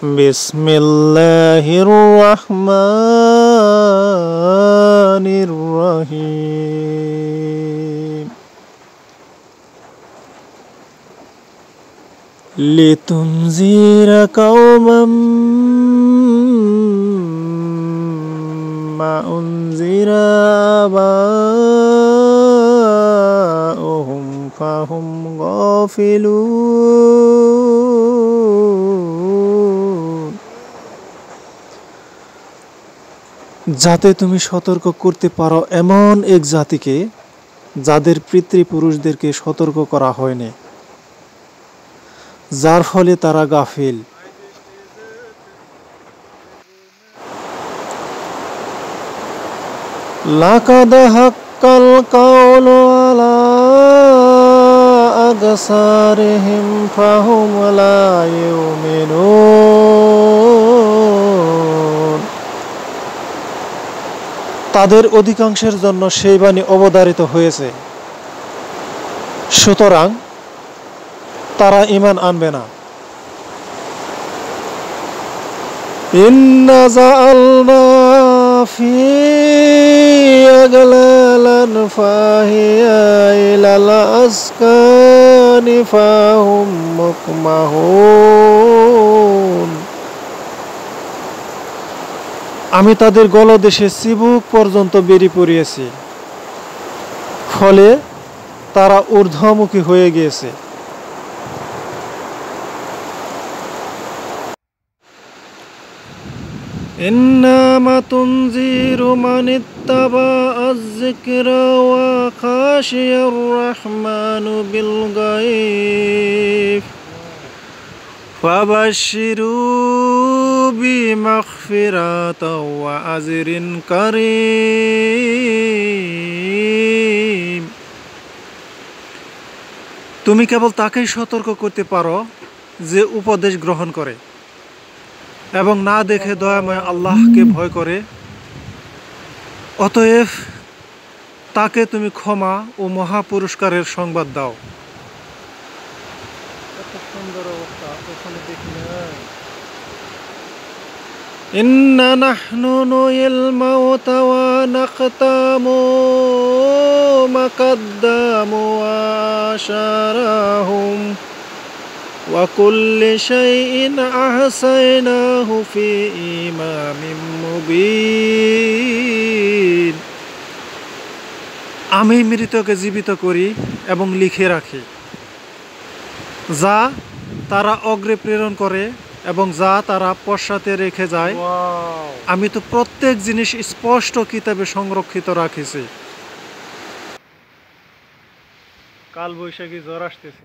বিসমিল্লাহির রহমানির রহিম। লিতুনজিরা কওমান মা উনজিরা আবাউহুম ফাহুম গাফিলুন। যাতে তুমি সতর্ক করতে পারো এমন এক জাতিকে যাদের পিতৃপুরুষদেরকে সতর্ক করা হয়নি, যার ফলে তারা গাফিল। লাকাদ হাক্কাল কাওলু আলা আগসারিহিম ফাহুম লা ইউমিনুন। তাদের অধিকাংশের জন্য সেই বাণী অবধারিত হয়েছে, সুতরাং তারা ঈমান আনবে না। ইন্না জাআলনা ফি আগলালান ফাহিয়া ইলাল আসকানি ফাহুম মুকমাহুন। আমি তাদের গলদেশে চিবুক পর্যন্ত বেরি পড়িয়েছি, ফলে তারা ঊর্ধ্বমুখী হয়ে গিয়েছে। ইন্নামা তুনজিরু মানিত্তাবা আয-যিকরা ওয়া খাশিয়ার রাহমানু বিল গায়ব ফাবাশশিরু বিমাগফিরাতাও ওয়া আজরিন কারীম। তুমি কেবল তাকেই সতর্ক করতে পারো যে উপদেশ গ্রহণ করে এবং না দেখে দয়াময় আল্লাহকে ভয় করে। অতএব তাকে তুমি ক্ষমা ও মহাপুরস্কারের সংবাদ দাও। কত সুন্দর অবস্থা, ওখানে দেখি না। ইন্না নাহনু নুহিল মাউতা ওয়া নাকতামু মা কাদ্দামু ওয়া আশারাহুম ওয়া কুল্লি শাইইন আহসাইনাহু ফি ইমামিম মুবিন। আমি মৃতকে জীবিত করি এবং লিখে রাখি, যা তারা অগ্রে প্রেরণ করে এবং যা তারা পশ্চাতে রেখে যায়। আমি তো প্রত্যেক জিনিস স্পষ্ট কিতাবে সংরক্ষিত রাখিছি। কাল বৈশাখী ঝড় আসতেছে।